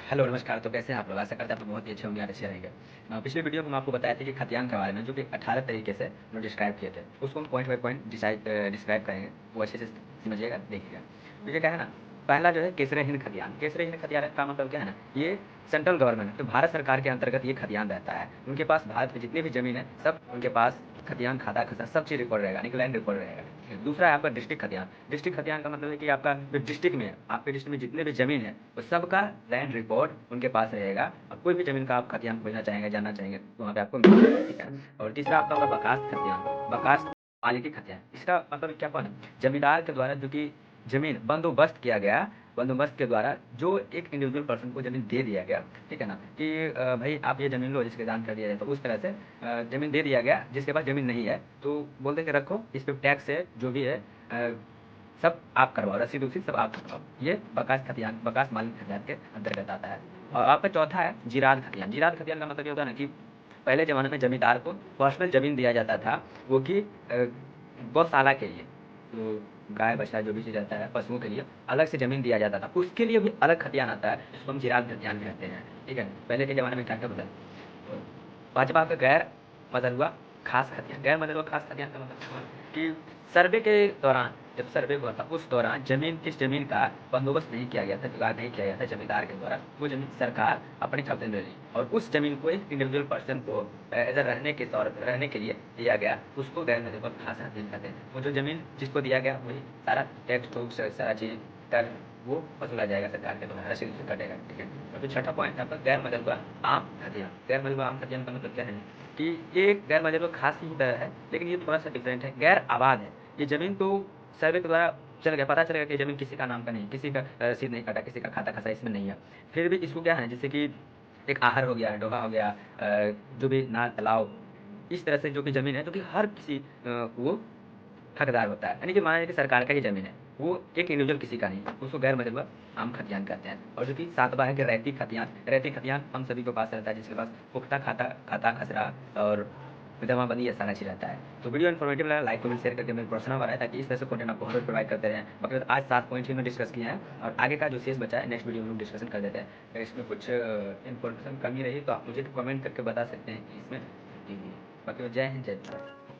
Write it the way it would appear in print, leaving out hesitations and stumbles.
Hello नमस्कार। तो कैसे हैं आप लोग? आशा करते हैं आप लोग बहुत ही अच्छे होंगे और अच्छे रहेंगे। पिछले वीडियो में हम आपको बताए थे कि खतियान के बारे में, जो कि 18 तरीके से हम डिस्क्राइब किए थे। उसको हम पॉइंट बाय पॉइंट डिस्क्राइब करेंगे। वो अच्छे से समझिएगा, देखिएगा। तो ये क्या है ना, पहला जो है केसरे हिंद खतियान। केसरे हिंद खतियान का मतलब क्या है ना, ये सेंट्रल गवर्नमेंट है, तो भारत सरकार के अंतर्गत ये खतियान रहता है। उनके पास भारत में जितनी भी जमीन है, सब उनके पास खतियान, खाता खसरा सब चीज़ रिकॉर्ड रहेगा, यानी कि लैंड रिकॉर्ड रहेगा। दूसरा है आपका डिस्ट्रिक्ट खतियान। डिस्ट्रिक्ट खतियान का मतलब है कि आपका जो डिस्ट्रिक्ट में है, आपके डिस्ट्रिक्ट में जितने भी जमीन है, वो सबका लैंड रिकॉर्ड उनके पास रहेगा। और कोई भी जमीन का आप खतियान खोजना चाहेंगे, जानना चाहेंगे, तो वहाँ पे आपको मिल जाएगा, ठीक है। और तीसरा आपका होगा बकास खतियान। बकास मालिकी खतियान, इसका मतलब क्या हुआ, जमींदार के द्वारा जो कि जमीन बंदोबस्त किया गया, बंदोबस्त के द्वारा जो एक इंडिविजुअल पर्सन को जमीन दे दिया गया, ठीक है ना, कि भाई आप ये जमीन लो, जिसके दान कर दिया जाए, तो उस तरह से जमीन दे दिया गया। जिसके पास जमीन नहीं है तो बोलते हैं कि रखो, इस पे टैक्स है, जो भी है सब आप करवाओ, रसीद उसीद सब आप करवाओ। ये बकास खतियान, बकास मालिक खतियान के अंतर्गत आता है। और आपका चौथा है जीराद खतियान। जीराद खतियान का मतलब ये होता है ना कि पहले ज़माने में जमींदार को पर्सनल ज़मीन दिया जाता था, वो कि गौशाला के लिए, तो गाय बछड़ा जो भी चीज़ रहता है, पशुओं के लिए अलग से ज़मीन दिया जाता था। उसके लिए भी अलग खतियान आता है, जिसको हम जीराद खतियान कहते हैं, ठीक है। पहले के ज़माने में क्या क्या होता है। पाँचवा आपका गैर मदरुआ खास खतियान। गैर मदरुआ खास खतियान का मतलब क्या हुआ कि सर्वे के दौरान, जब सर्वे हुआ था उस दौरान जिस जमीन का बंदोबस्त नहीं किया गया था, जुगाड़ नहीं किया गया था जमींदार के द्वारा, वो जमीन सरकार अपने कब्जे में ले ली और उस जमीन को एक इंडिविजुअल पर्सन को एज रहने के तौर पर रहने के लिए दिया गया। उसको गैर मदरुआ खास खतियान कहते हैं। वो जो जमीन जिसको दिया गया, वही सारा टैक्स टूक्स सारा चीज कर वो वसूला जाएगा सरकार के द्वारा, रसीद से कटेगा, ठीक है। और जो छठा पॉइंट है आपका गैर मदरुआ आम खतियान। गैर मदरुआ आम खतियान का मतलब क्या है कि ये एक गैर मदरुआ खास की तरह है, लेकिन ये थोड़ा सा डिफरेंट है। गैर आबाद है। ये जमीन तो सर्वे के द्वारा चल गया, पता चलेगा कि जमीन किसी का नाम का नहीं, किसी का रसीद नहीं कटा, किसी का खाता खसा इसमें नहीं है। फिर भी इसको क्या है, जैसे कि एक आहर हो गया, डोहा हो गया, जो भी नाल तालाब, इस तरह से जो कि जमीन है, जो कि हर किसी वो हकदार होता है, यानी कि मान लीजिए कि सरकार का ही ज़मीन है, वो एक इंडिविजुअल किसी का नहीं, उसको गैर मदरुआ आम खतियान कहते हैं। और जो कि सातवां है कि रैयती खतियान। रैयती खतियान हम सभी के पास रहता है, जिसके पास पुख्ता खाता खसरा और जमाबंदी, ये सारा चीज़ रहता है। तो वीडियो इन्फॉर्मेटिव लगा, लाइक कमेंट शेयर करके मेरे पर्सनल बनाए, ताकि इस तरह से कंटेंट आपको हर रोज प्रोवाइड करते रहें। बाकी तो आज 7 पॉइंट ही हमने डिस्कस किए हैं, और आगे का जो शेष बचा है नेक्स्ट वीडियो में हम डिस्कशन कर देते हैं। अगर इसमें कुछ इन्फॉर्मेशन कमी रही तो आप मुझे कमेंट करके बता सकते हैं कि इसमें। जी, बाकी तो जय हिंद, जय भारत।